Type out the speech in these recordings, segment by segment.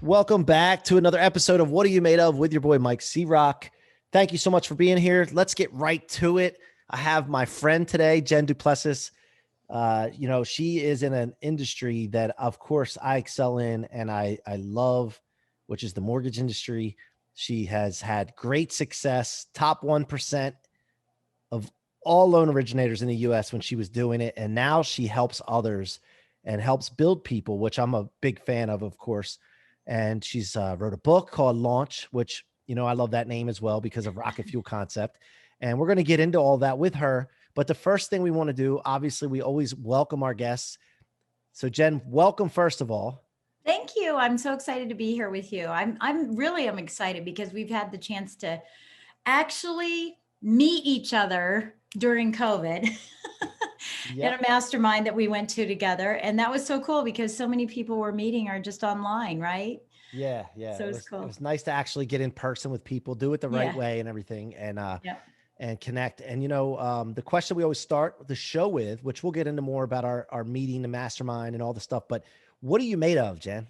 Welcome back to another episode of What Are You Made Of with your boy, Mike C-Roc. Thank you so much for being here. Let's get right to it. I have my friend today, Jen du Plessis. She is in an industry that, of course, I excel in and I love, which is the mortgage industry. She has had great success, top 1% of all loan originators in the U.S. when she was doing it. And now she helps others and helps build people, which I'm a big fan of course. And she's wrote a book called Launch, which, I love that name as well because of rocket fuel concept. And we're going to get into all that with her. But the first thing we want to do, obviously, we always welcome our guests. So Jen, welcome first of all. Thank you. I'm so excited to be here with you. I'm excited because we've had the chance to actually meet each other during COVID in a mastermind that we went to together. And that was so cool because so many people we're meeting are just online, right? Yeah. So It it's was, cool. it was nice to actually get in person with people, do it the right way and everything, and connect. And, the question we always start the show with, which we'll get into more about our meeting, the mastermind and all the stuff, but what are you made of, Jen?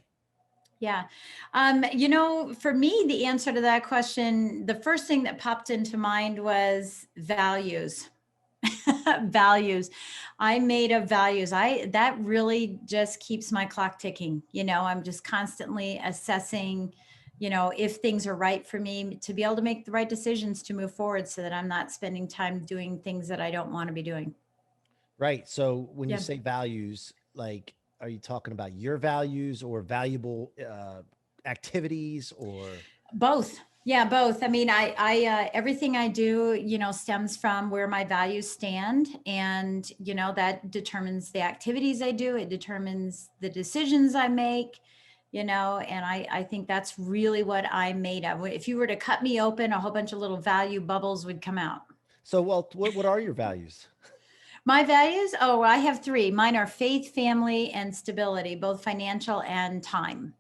Yeah. For me, the answer to that question, the first thing that popped into mind was values. Values. I'm made of values. That really just keeps my clock ticking. I'm just constantly assessing, if things are right for me to be able to make the right decisions to move forward so that I'm not spending time doing things that I don't want to be doing. Right. So when you say values, like, are you talking about your values or valuable activities or both? Yeah, both. I mean, I everything I do, stems from where my values stand, and that determines the activities I do. It determines the decisions I make, and I think that's really what I'm made of. If you were to cut me open, a whole bunch of little value bubbles would come out. So, well, what are your values? My values? Oh, I have three. Mine are faith, family, and stability, both financial and time.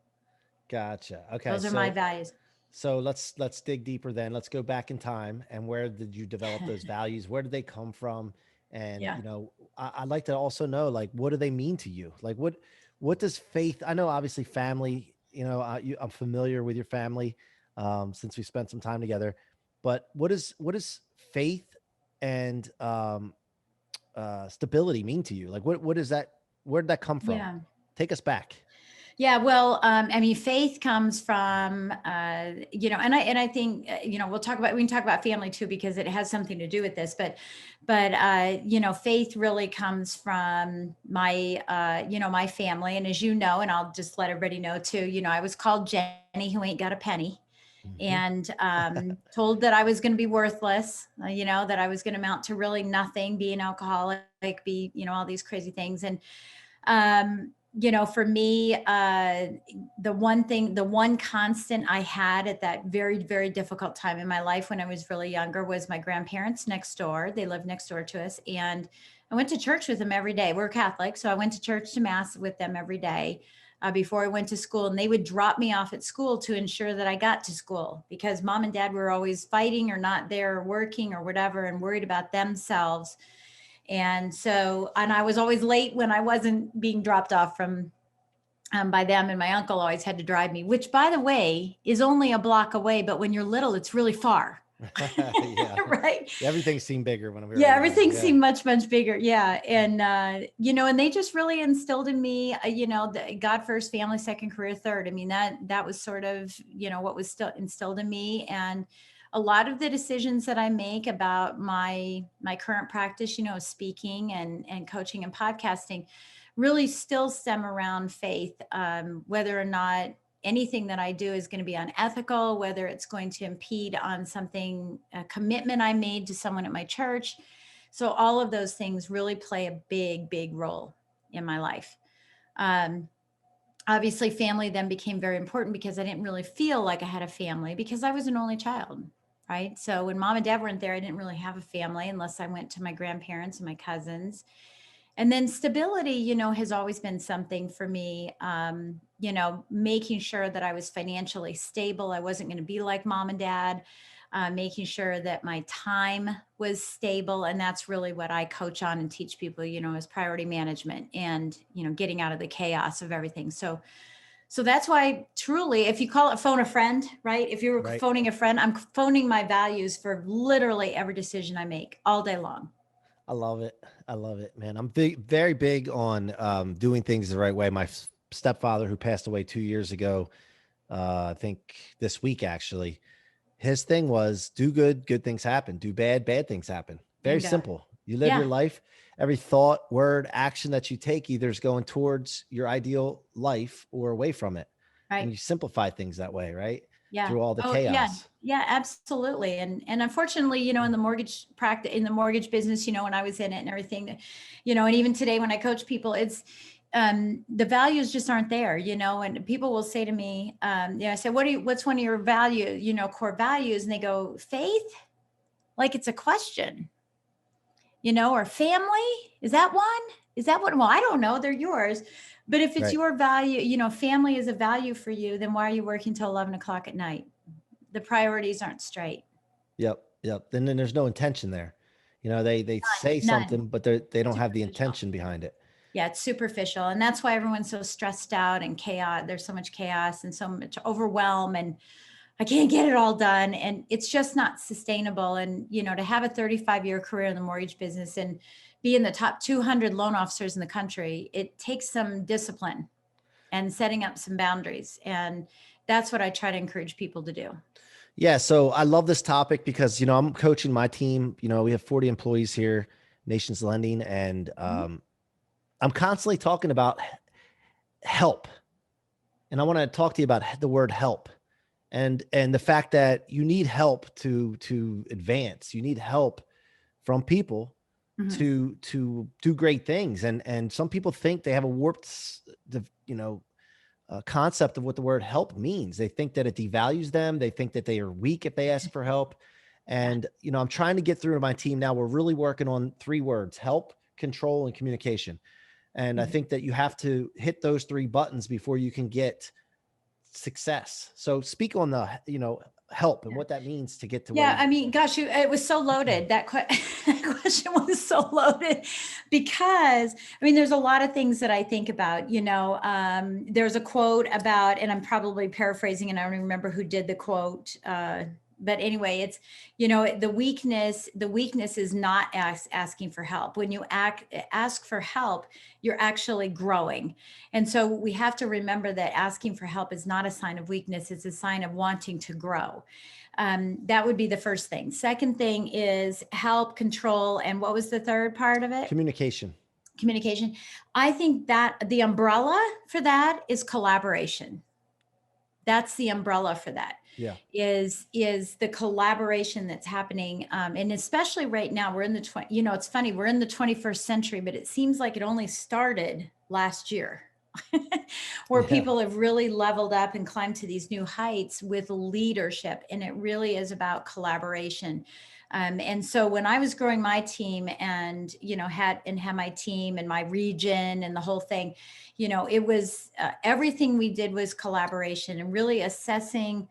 Gotcha. Okay. Those are my values. So let's dig deeper then. Let's go back in time. And where did you develop those values? Where did they come from? And, I'd like to also know, like, what do they mean to you? Like, what does faith, I know obviously family, I'm familiar with your family since we spent some time together, but what is faith and stability mean to you? Like, what is that? Where did that come from? Yeah. Take us back. Yeah, well, I mean, faith comes from, and I think, we can talk about family too, because it has something to do with this, but, faith really comes from my, my family. And as you know, and I'll just let everybody know too, I was called Jenny who ain't got a penny, and told that I was going to be worthless, that I was going to amount to really nothing, be an alcoholic, be, all these crazy things. And, for me, the one constant I had at that very, very difficult time in my life when I was really younger was my grandparents next door. They lived next door to us. And I went to church with them every day. We're Catholic. So I went to church to mass with them every day before I went to school. And they would drop me off at school to ensure that I got to school, because mom and dad were always fighting or not there or working or whatever and worried about themselves. And I was always late when I wasn't being dropped off from by them. And my uncle always had to drive me, which, by the way, is only a block away. But when you're little, it's really far. Right. Everything seemed bigger when we were everything seemed much, much bigger. Yeah. And, and they just really instilled in me, the God first, family second, career third. I mean, that was sort of, what was still instilled in me. And a lot of the decisions that I make about my current practice, speaking and coaching and podcasting, really still stem around faith, whether or not anything that I do is going to be unethical, whether it's going to impede on a commitment I made to someone at my church. So all of those things really play a big, big role in my life. Obviously, family then became very important because I didn't really feel like I had a family because I was an only child. Right. So when mom and dad weren't there, I didn't really have a family unless I went to my grandparents and my cousins. And then stability, has always been something for me, making sure that I was financially stable. I wasn't going to be like mom and dad, making sure that my time was stable. And that's really what I coach on and teach people, is priority management and, getting out of the chaos of everything. So So that's why truly, if you call it phone a friend, right? If you were Right. phoning a friend, I'm phoning my values for literally every decision I make all day long. I love it. I love it, man. I'm big, very big on doing things the right way. My stepfather, who passed away 2 years ago, I think this week actually, his thing was do good, good things happen. Do bad, bad things happen. Very Bingo. simple. You live your Yeah. life. Every thought, word, action that you take either is going towards your ideal life or away from it. And Right. you simplify things that way, right? Yeah. Through all the Oh, yeah. chaos. Yeah, absolutely. And unfortunately, in the mortgage practice, in the mortgage business, when I was in it and everything, and even today when I coach people, it's the values just aren't there, and people will say to me, I say, what's one of your core values? And they go, faith, like it's a question, or family. Is that one? Is that what? Well, I don't know. They're yours. But if it's Right. your value, family is a value for you, then why are you working till 11 o'clock at night? The priorities aren't straight. Yep. Yep. Then there's no intention there. They say None. something, but they don't have the Superficial. intention behind it. Yeah, it's superficial. And that's why everyone's so stressed out and chaos. There's so much chaos and so much overwhelm, and I can't get it all done. And it's just not sustainable. And, to have a 35-year career in the mortgage business and be in the top 200 loan officers in the country, it takes some discipline and setting up some boundaries. And that's what I try to encourage people to do. Yeah. So I love this topic because, I'm coaching my team. We have 40 employees here, Nations Lending, and I'm constantly talking about help. And I want to talk to you about the word help and the fact that you need help to advance. You need help from people Mhm. to do great things. And some people think they have a warped, concept of what the word help means. They think that it devalues them. They think that they are weak if they ask for help. Yeah. And, I'm trying to get through to my team now. We're really working on 3 words: help, control, and communication. And I Mhm. think that you have to hit those 3 buttons before you can get success. So speak on the, help and what that means to get to where Yeah, you. I mean, gosh, it was so loaded. That question was so loaded because, I mean, there's a lot of things that I think about. There's a quote about, and I'm probably paraphrasing, and I don't even remember who did the quote. But anyway, it's, the weakness is not asking for help. When you ask for help, you're actually growing. And so we have to remember that asking for help is not a sign of weakness; it's a sign of wanting to grow. That would be the first thing. Second thing is help, control, and what was the third part of it? Communication. Communication. I think that the umbrella for that is collaboration. That's the umbrella for that. Yeah. Is the collaboration that's happening, and especially right now we're in the it's funny, we're in the 21st century, but it seems like it only started last year. Where Yeah. people have really leveled up and climbed to these new heights with leadership. And it really is about collaboration. And so when I was growing my team and, had my team and my region and the whole thing, it was everything we did was collaboration and really assessing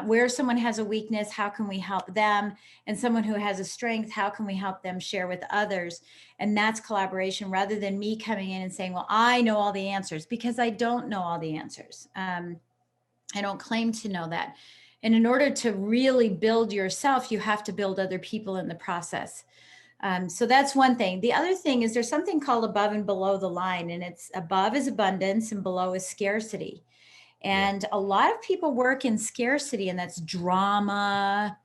where someone has a weakness, how can we help them? And someone who has a strength, how can we help them share with others? And that's collaboration rather than me coming in and saying, well, I know all the answers, because I don't know all the answers. I don't claim to know that. And in order to really build yourself, you have to build other people in the process. So that's one thing. The other thing is there's something called above and below the line, and it's above is abundance and below is scarcity. Yeah. And a lot of people work in scarcity, and that's drama,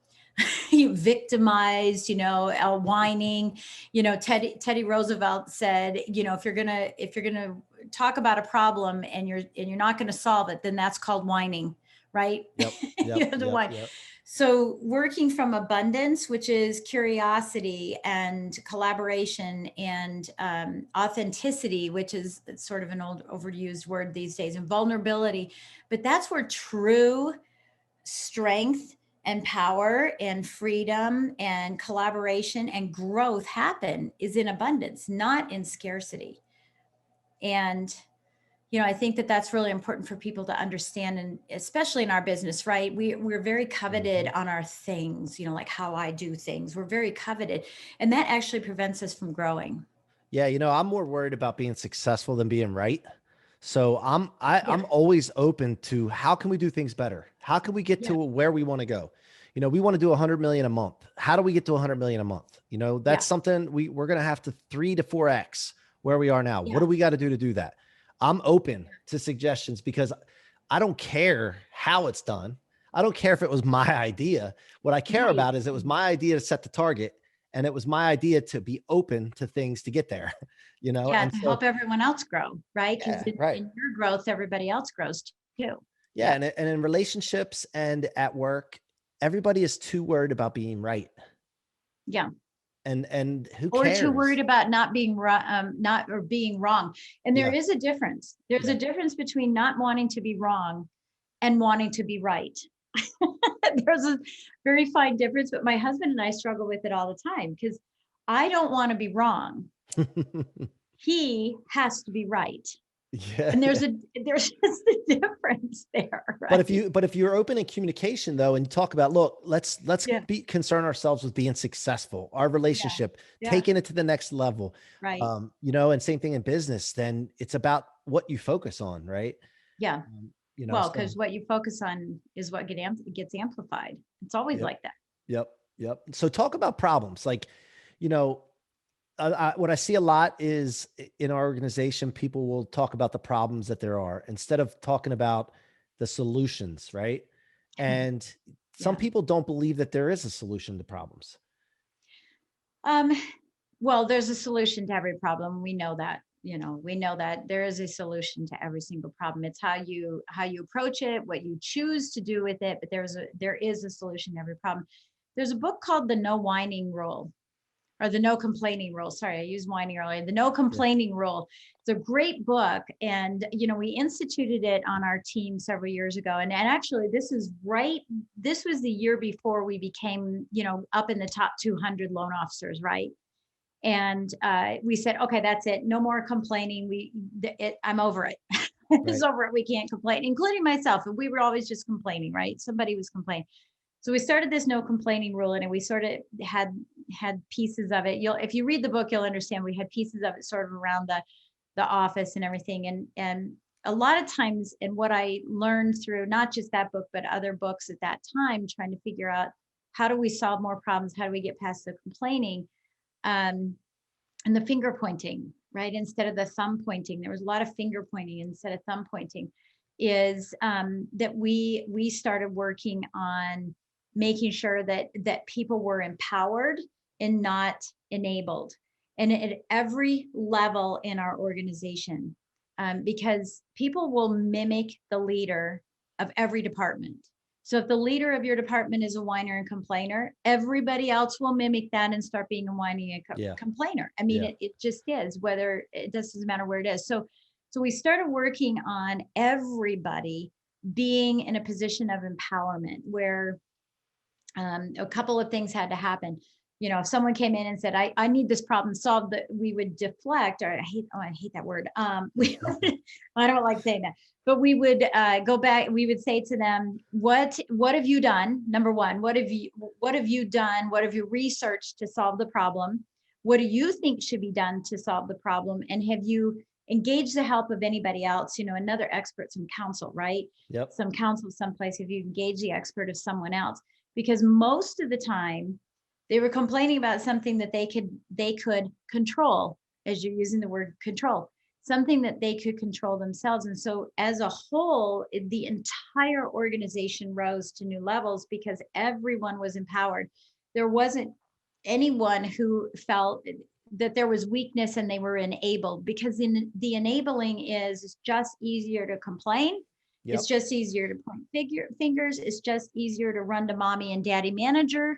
you victimized, whining. Teddy Roosevelt said, if you're gonna talk about a problem and you're not going to solve it, then that's called whining, right? Yep. You Yep. have to Yep. whine. Yep. So working from abundance, which is curiosity and collaboration, and authenticity, which is sort of an old overused word these days, and vulnerability. But that's where true strength and power and freedom and collaboration and growth happen, is in abundance, not in scarcity. And I think that that's really important for people to understand, and especially in our business, right? We're very coveted Mhm. on our things, like how I do things. We're very coveted, and that actually prevents us from growing. Yeah. I'm more worried about being successful than being right. So I'm always open to how can we do things better? How can we get to where we want to go? You know, we want to do 100 million a month. How do we get to 100 million a month? You know, that's something we're going to have to 3 to 4x where we are now. What do we got to do that? I'm open to suggestions because I don't care how it's done. I don't care if it was my idea. What I care about is it was my idea to set the target, and it was my idea to be open to things to get there, you know? Yeah, And to so, help everyone else grow, right? Because in your growth, everybody else grows too. Yeah. And in relationships and at work, everybody is too worried about being right. Yeah. And who Or cares? too worried about not being being wrong. And there is a difference. There's a difference between not wanting to be wrong and wanting to be right. There's a very fine difference, but my husband and I struggle with it all the time because I don't want to be wrong. He has to be right. Yeah. And there's just a difference there. Right? But if you're open in communication though, and you talk about, look, let's concern ourselves with being successful, our relationship, taking it to the next level. Right. You know, and same thing in business, then it's about what you focus on, right? Yeah. You know, well, because what you focus on is what gets amplified. It's always like that. Yep. So talk about problems. Like, you know, what I see a lot is in our organization, people will talk about the problems that there are instead of talking about the solutions, right? And some people don't believe that there is a solution to problems. Well, there's a solution to every problem. We know that, you know, we know that there is a solution to every single problem. It's how you approach it, what you choose to do with it. But there is a solution to every problem. There's a book called The No Whining Rule. Or the No Complaining Rule. Sorry, I used whining earlier. The No Complaining Rule. It's a great book. And, you know, we instituted it on our team several years ago. And actually, this was the year before we became, you know, up in the top 200 loan officers, right? And we said, okay, that's it. No more complaining. I'm over it. It's over it. We can't complain, including myself. And we were always just complaining, right? Somebody was complaining. So we started this no complaining rule, and we sort of had pieces of it. If you read the book, you'll understand we had pieces of it sort of around the office and everything. And a lot of times, and what I learned through not just that book, but other books at that time, trying to figure out how do we solve more problems? How do we get past the complaining and the finger pointing, right? Instead of the thumb pointing, there was a lot of finger pointing instead of thumb pointing, is that we started working on making sure that people were empowered and not enabled, and at every level in our organization, because people will mimic the leader of every department. So if the leader of your department is a whiner and complainer, everybody else will mimic that and start being a whining and complainer. I mean, it just is, whether it doesn't matter where it is. So we started working on everybody being in a position of empowerment where a couple of things had to happen. You know, if someone came in and said, I need this problem solved, that we would deflect, or I hate that word. I don't like saying that, but we would go back. We would say to them, what have you done? Number one, what have you done? What have you researched to solve the problem? What do you think should be done to solve the problem? And have you engaged the help of anybody else? You know, another expert, some counsel, right? Yep. Some counsel someplace. Have you engaged the expert of someone else? Because most of the time they were complaining about something that they could control, as you're using the word control, something that they could control themselves. And so as a whole, the entire organization rose to new levels because everyone was empowered. There wasn't anyone who felt that there was weakness and they were enabled, because in the enabling is just easier to complain. Yep. It's just easier to point fingers. It's just easier to run to mommy and daddy manager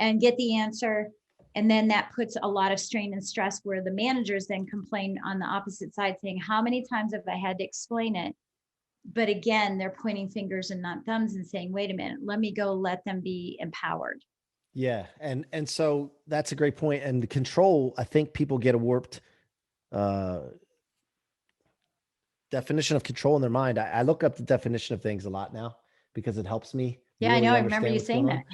and get the answer. And then that puts a lot of strain and stress where the managers then complain on the opposite side saying, how many times have I had to explain it? But again, they're pointing fingers and not thumbs and saying, wait a minute, let me go let them be empowered. Yeah. And so that's a great point. And the control, I think people get a warped definition of control in their mind. I look up the definition of things a lot now because it helps me. Yeah, really I know. I remember you saying that.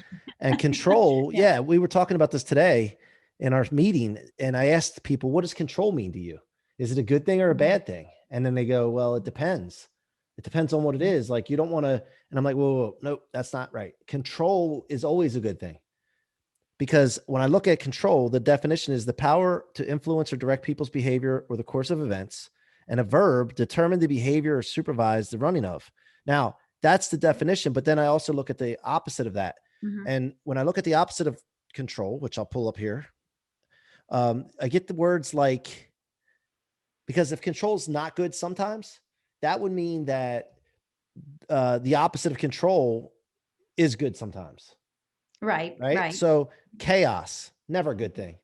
And control. We were talking about this today in our meeting, and I asked people, what does control mean to you? Is it a good thing or a Mhm. bad thing? And then they go, well, it depends. It depends on what it is. Like, you don't want to, and I'm like, whoa, no, that's not right. Control is always a good thing. Because when I look at control, the definition is the power to influence or direct people's behavior or the course of events. And a verb, determine the behavior or supervise the running of. Now, that's the definition. But then I also look at the opposite of that. Mhm. And when I look at the opposite of control, which I'll pull up here, I get the words like, because if control is not good sometimes, that would mean that the opposite of control is good sometimes, Right, right? right. So chaos, never a good thing.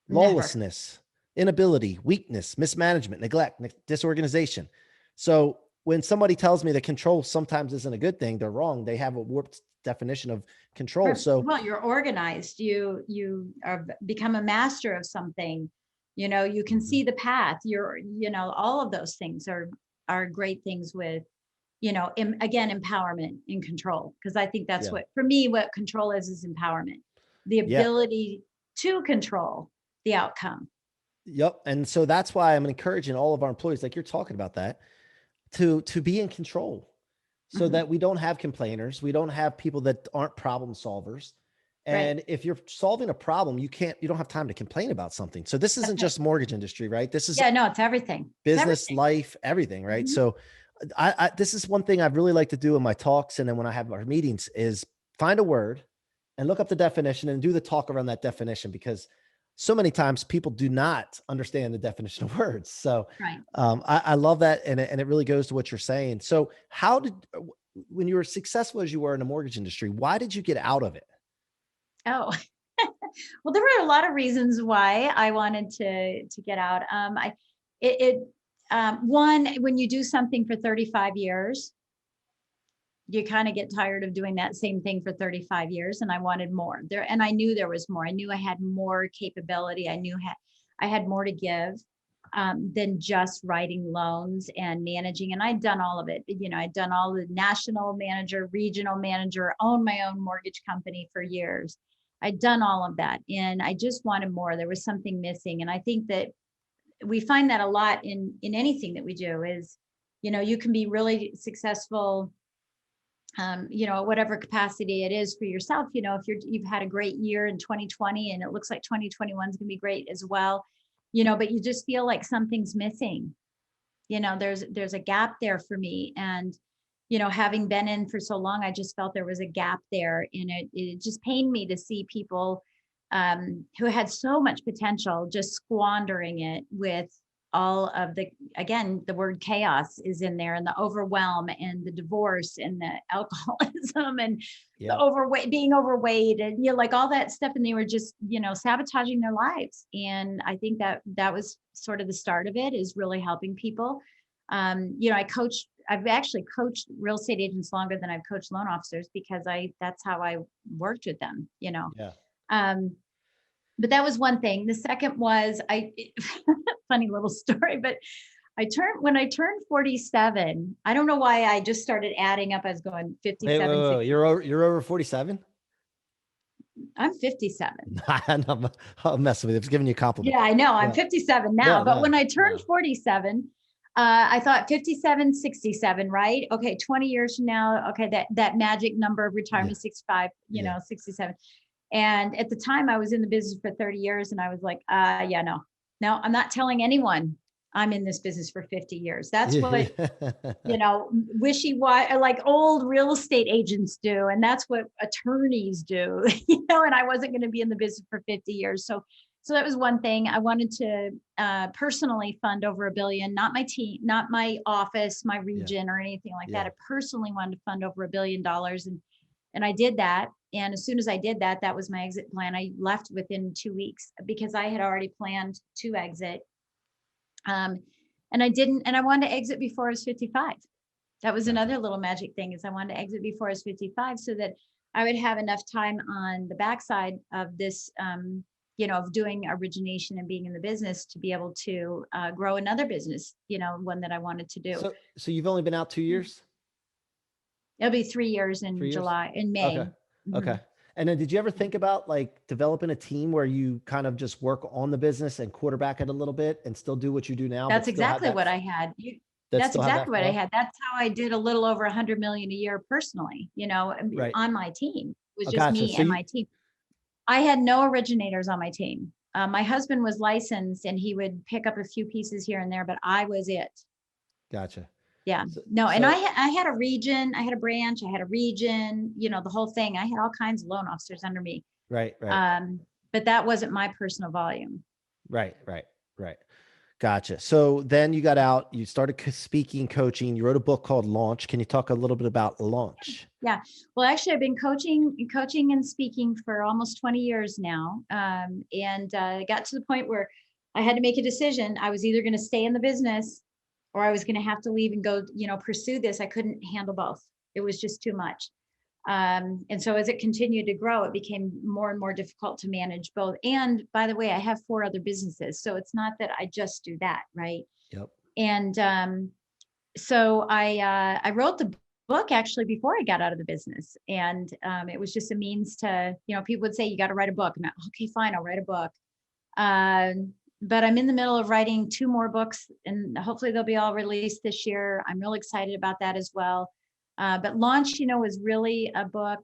Never. Lawlessness, inability, weakness, mismanagement, neglect, disorganization. So when somebody tells me that control sometimes isn't a good thing, they're wrong. They have a warped definition of control. So Well, you're organized. You are become a master of something. You can Mhm. see the path. All of those things are great things with, again, empowerment and control. Because I think that's Yeah. what, for me, what control is empowerment, the Yeah. ability to control the outcome. Yep. And so that's why I'm encouraging all of our employees, like you're talking about that, to be in control so Mhm. that we don't have complainers. We don't have people that aren't problem solvers. Right. And if you're solving a problem, you don't have time to complain about something. So this That's isn't it. just mortgage industry, right? This is Yeah, no, it's everything. It's business, everything. life, everything, right? Mhm. So this is one thing I'd really like to do in my talks. And then when I have our meetings is find a word and look up the definition and do the talk around that definition, because so many times people do not understand the definition of words. So Right. I love that. And it really goes to what you're saying. So when you were successful as you were in the mortgage industry, why did you get out of it? Oh, well, there were a lot of reasons why I wanted to get out. It, it One, when you do something for 35 years, you kind of get tired of doing that same thing for 35 years, and I wanted more there, and I knew there was more. I knew I had more capability. I had more to give, than just writing loans and managing. And I'd done all of it. I'd done all the national manager, regional manager, owned my own mortgage company for years. I'd done all of that, and I just wanted more. There was something missing, and I think that we find that a lot in anything that we do is, you can be really successful, whatever capacity it is for yourself. If you've had a great year in 2020 and it looks like 2021 is going to be great as well, but you just feel like something's missing. There's a gap there for me. And, having been in for so long, I just felt there was a gap there. And it just pained me to see people, who had so much potential just squandering it with all of again, the word chaos is in there, and the overwhelm and the divorce and the alcoholism and the Yep. being overweight, and like all that stuff. And they were just, sabotaging their lives. And I think that was sort of the start of it, is really helping people. I've actually coached real estate agents longer than I've coached loan officers, because that's how I worked with them. Yeah. Um, but that was one thing. The second was funny little story, but when I turned 47, I don't know why I just started adding up. I was going Wait, wait, 57, wait, wait. 60. You're over 47? I'm 57. I'm messing with you. I'm just giving you a compliment. Yeah, I know. I'm Yeah. 57 now. No, But when no, I turned no. 47, I thought 57, 67, right? Okay, 20 years from now, okay, that magic number of Yeah. retirement, 65, Yeah. 67. And at the time, I was in the business for 30 years, and I was like, yeah, no, I'm not telling anyone I'm in this business for 50 years. That's what, wishy-washy, like old real estate agents do. And that's what attorneys do, and I wasn't going to be in the business for 50 years. So that was one thing. I wanted to personally fund over $1 billion, not my team, not my office, my Yeah. region, or anything like that. Yeah. I personally wanted to fund over $1 billion. And I did that. And as soon as I did that, that was my exit plan. I left within 2 weeks because I had already planned to exit. And I didn't, and I wanted to exit before I was 55. That was Gotcha. another little magic thing, is I wanted to exit before I was 55, so that I would have enough time on the backside of this, of doing origination and being in the business, to be able to grow another business, one that I wanted to do. So you've only been out 2 years? It'll be 3 years in 3 years? July, in Okay. May. Mhm. Okay. And then did you ever think about like developing a team where you kind of just work on the business and quarterback it a little bit and still do what you do now, but That's still have exactly that, what I had. that That's still have exactly that what I flow? had. That's how I did a little over 100 million a year personally, Right. on my team. It was Oh, just gotcha. me So and you, my team. I had no originators on my team. My husband was licensed and he would pick up a few pieces here and there, but I was it. gotcha. Yeah. So, No, and so I had a region, I had a branch, I had a region, the whole thing. I had all kinds of loan officers under me. right, right, Um, but that wasn't my personal volume. right, right, right. Gotcha. So then you got out, you started speaking, coaching, you wrote a book called Launch. Can you talk a little bit about Launch? Yeah. Well, actually, I've been coaching and speaking for almost 20 years now. And I got to the point where I had to make a decision. I was either going to stay in the business or I was going to have to leave and go, pursue this. I couldn't handle both. It was just too much. And so as it continued to grow, it became more and more difficult to manage both. And by the way, I have 4 other businesses. So it's not that I just do that. Right. Yep. And so I wrote the book actually before I got out of the business, and it was just a means to, people would say you got to write a book, and okay, fine, I'll write a book. But I'm in the middle of writing 2 more books, and hopefully they'll be all released this year. I'm really excited about that as well. But Launch, was really a book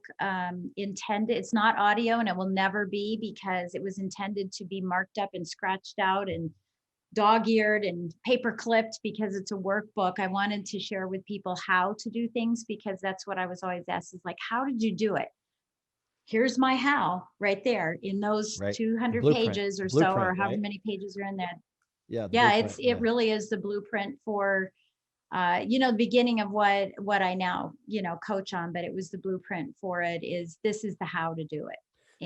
intended. It's not audio, and it will never be, because it was intended to be marked up and scratched out and dog-eared and paper clipped, because it's a workbook. I wanted to share with people how to do things, because that's what I was always asked, is like, how did you do it? Here's my how right there in those Right. The 200 blueprint, pages the or so, or blueprint, however right? many pages are in that. Yeah. The Yeah, blueprint. it Yeah. really is the blueprint for the beginning of what I now, coach on, but it was the blueprint for it. This is the how to do it.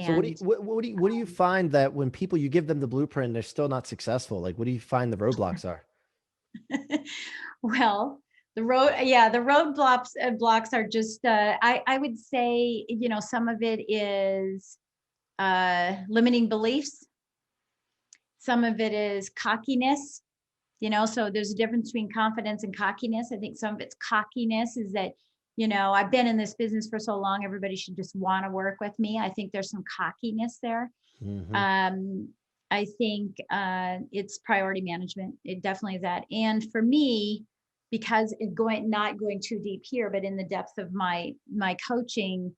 So And what do you find that when people, you give them the blueprint, they're still not successful? Like, what do you find the roadblocks are? well, the blocks are just, I would say, some of it is limiting beliefs. Some of it is cockiness, so there's a difference between confidence and cockiness. I think some of it's cockiness is that, I've been in this business for so long, everybody should just want to work with me. I think there's some cockiness there. Mm-hmm. I think it's priority management. It definitely is that. And for me, because not going too deep here, but in the depth of my coaching,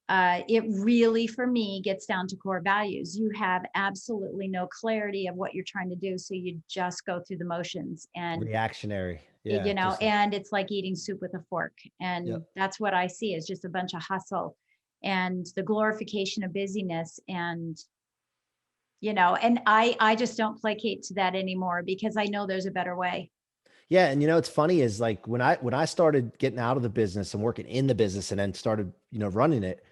it really, for me, gets down to core values. You have absolutely no clarity of what you're trying to do, so you just go through the motions, and Reactionary. Yeah. Just, and it's like eating soup with a fork. yep. And that's what I see, is just a bunch of hustle and the glorification of busyness. And and I just don't placate to that anymore, because I know there's a better way. Yeah. And it's funny is like when I started getting out of the business and working in the business and then started, running it,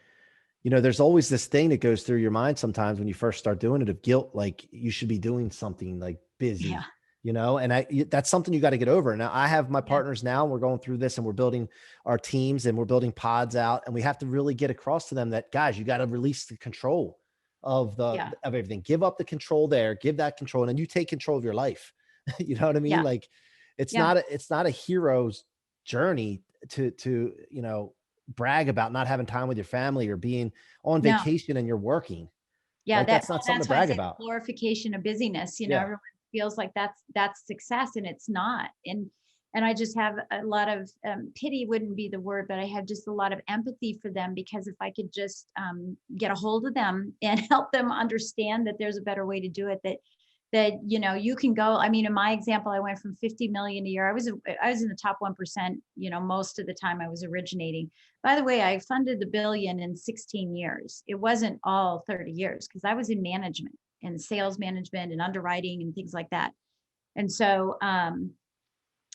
there's always this thing that goes through your mind sometimes when you first start doing it, of guilt, like you should be doing something like Yeah. busy, and that's something you got to get over. Now I have my Yeah. partners now, we're going through this and we're building our teams and we're building pods out, and we have to really get across to them that, guys, you got to release the control Yeah. of everything. Give up the control there, give that control, and then you take control of your life. You know what I mean? Yeah. Like Yeah. it's not a hero's journey to, brag about not having time with your family or being on No. vacation and you're working. Yeah. Like, that's not something to That's why I brag say the about. glorification of busyness. Yeah. Everyone feels like that's success, and it's not. And I just have a lot of pity wouldn't be the word, but I have just a lot of empathy for them, because if I could just get a hold of them and help them understand that there's a better way to do it, that you can go. I mean, in my example, I went from 50 million a year. I was in the top 1%, most of the time I was originating. By the way, I funded the billion in 16 years. It wasn't all 30 years, because I was in management and sales management and underwriting and things like that. And so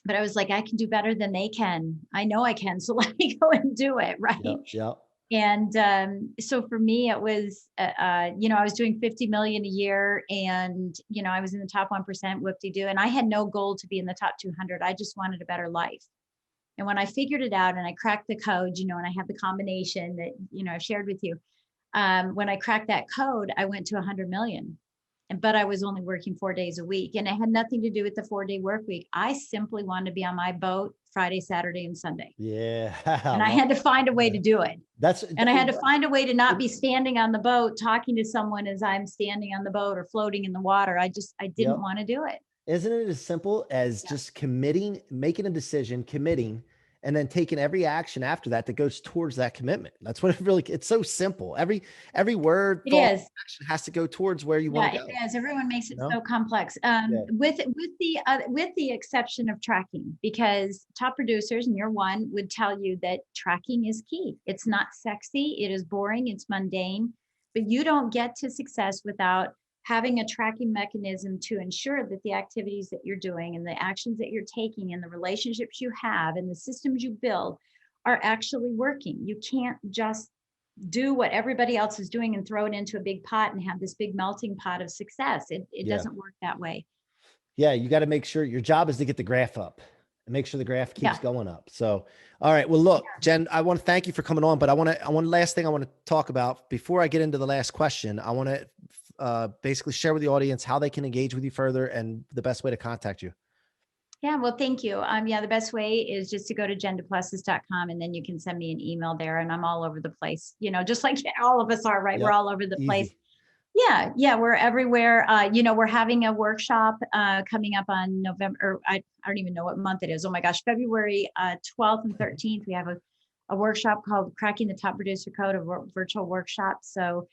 but I was like, I can do better than they can. I know I can. So let me go and do it. Right. Yeah. Yeah. And so for me, it was, I was doing 50 million a year, and, I was in the top 1%, whoop-de-doo. And I had no goal to be in the top 200. I just wanted a better life. And when I figured it out and I cracked the code, and I have the combination that, I've shared with you. When I cracked that code, I went to 100 million. but I was only working 4 days a week, and it had nothing to do with the 4-day work week. I simply wanted to be on my boat Friday, Saturday, and Sunday. Yeah. And I had to find a way to do it. And I had to find a way to not be standing on the boat talking to someone as I'm standing on the boat or floating in the water. I didn't want to do it. Isn't it as simple as just committing, making a decision, committing, and then taking every action after that that goes towards that commitment? That's what it really, it's so simple. Every word, thought, action has to go towards where you want to go. It is. Everyone makes it so complex. With the exception of tracking, because top producers, and you're one, would tell you that tracking is key. It's not sexy. It is boring. It's mundane, but you don't get to success without having a tracking mechanism to ensure that the activities that you're doing and the actions that you're taking and the relationships you have and the systems you build are actually working. You can't just do what everybody else is doing and throw it into a big pot and have this big melting pot of success. It doesn't work that way. Yeah, you got to make sure your job is to get the graph up and make sure the graph keeps going up. So, all right. Well, look, Jen, I want to thank you for coming on, but last thing I want to talk about before I get into the last question. I want to basically share with the audience how they can engage with you further and the best way to contact you. Yeah, well, thank you. The best way is just to go to jenduplessis.com, and then you can send me an email there, and I'm all over the place, just like all of us are, right? We're all over the place. Yeah, we're everywhere. We're having a workshop coming up on November, or I don't even know what month it is. Oh my gosh, February 12th and 13th. We have a workshop called Cracking the Top Producer Code, a virtual workshop. So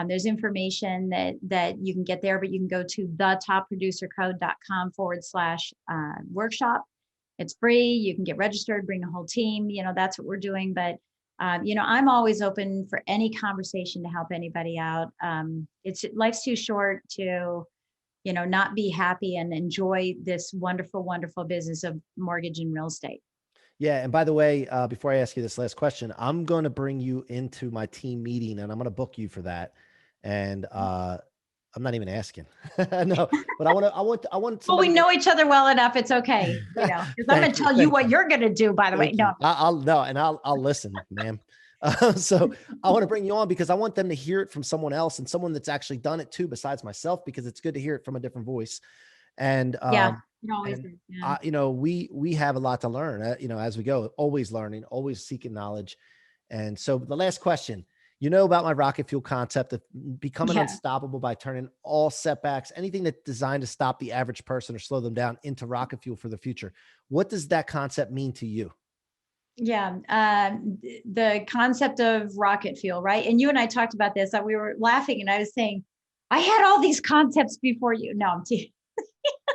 there's information that you can get there, but you can go to thetopproducercode.com/workshop. It's free. You can get registered, bring the whole team. That's what we're doing. But I'm always open for any conversation to help anybody out. Life's too short to, not be happy and enjoy this wonderful, wonderful business of mortgage and real estate. Yeah. And by the way, before I ask you this last question, I'm going to bring you into my team meeting and I'm going to book you for that. And I'm not even asking. No, but I want. Well, we know each other well enough. It's okay. Because I'm going to tell you what you're going to do, by the way. No, I'll listen, ma'am. So I want to bring you on because I want them to hear it from someone else and someone that's actually done it too, besides myself, because it's good to hear it from a different voice. And, we have a lot to learn, as we go, always learning, always seeking knowledge. And so the last question, about my rocket fuel concept of becoming unstoppable by turning all setbacks, anything that's designed to stop the average person or slow them down, into rocket fuel for the future. What does that concept mean to you? Yeah. The concept of rocket fuel, right? And you and I talked about this, that we were laughing and I was saying, I had all these concepts before you. No, I'm teasing.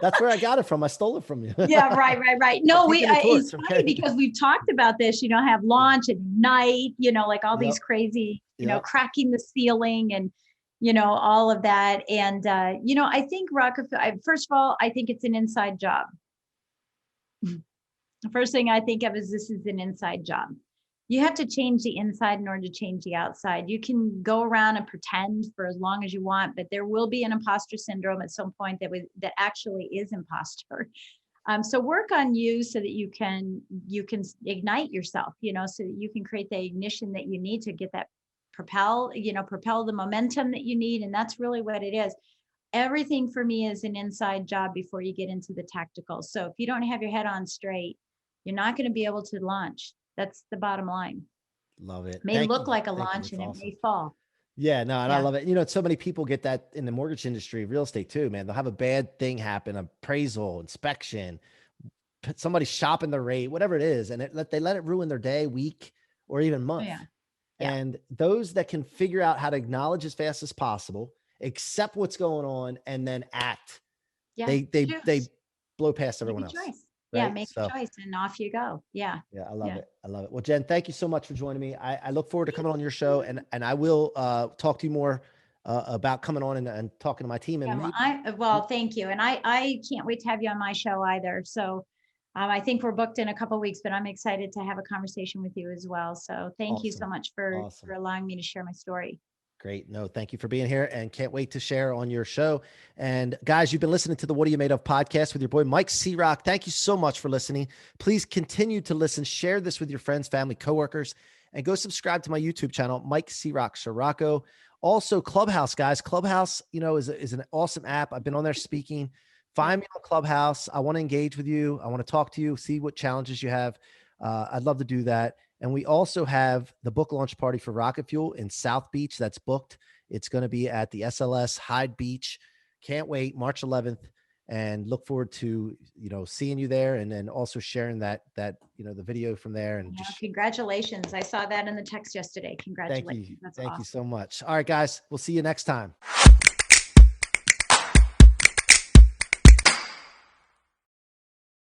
That's where I got it from. I stole it from you. Yeah, right. No, it's funny because we've talked about this, have launch and ignite, like all these crazy, cracking the ceiling and, all of that. And, I think first of all, I think it's an inside job. The first thing I think of is this is an inside job. You have to change the inside in order to change the outside. You can go around and pretend for as long as you want, but there will be an imposter syndrome at some point that actually is imposter. So work on you so that you can ignite yourself, so that you can create the ignition that you need to get that propel the momentum that you need. And that's really what it is. Everything for me is an inside job before you get into the tactical. So if you don't have your head on straight, you're not going to be able to launch. That's the bottom line. Love it. May look like a launch and it may fall. Yeah, no, and I love it. So many people get that in the mortgage industry, real estate too, man. They'll have a bad thing happen, appraisal, inspection, somebody shopping the rate, whatever it is. And they let it ruin their day, week, or even month. And those that can figure out how to acknowledge as fast as possible, accept what's going on, and then act. They blow past everyone else. Right? Yeah, make a choice and off you go. Yeah. Yeah, I love it. I love it. Well, Jen, thank you so much for joining me. I look forward to coming on your show, and I will talk to you more about coming on and talking to my team. And thank you. And I can't wait to have you on my show either. So I think we're booked in a couple of weeks, but I'm excited to have a conversation with you as well. So thank you so much for allowing me to share my story. Great. No, thank you for being here and can't wait to share on your show. And guys, you've been listening to the What Are You Made Of podcast with your boy, Mike C-Roc. Thank you so much for listening. Please continue to listen, share this with your friends, family, coworkers, and go subscribe to my YouTube channel, Mike C-Roc Ciorrocco. Also, Clubhouse, guys. Clubhouse, you know, is an awesome app. I've been on there speaking. Find me on Clubhouse. I want to engage with you. I want to talk to you, see what challenges you have. I'd love to do that. And we also have the book launch party for Rocket Fuel in South Beach that's booked. It's going to be at the SLS Hyde Beach. Can't wait, March 11th, and look forward to, you know, seeing you there, and then also sharing that, you know, the video from there. And just Congratulations. I saw that in the text yesterday. thank Congratulations. you. That's Thank you awesome. so much. All right, guys, we'll see you next time.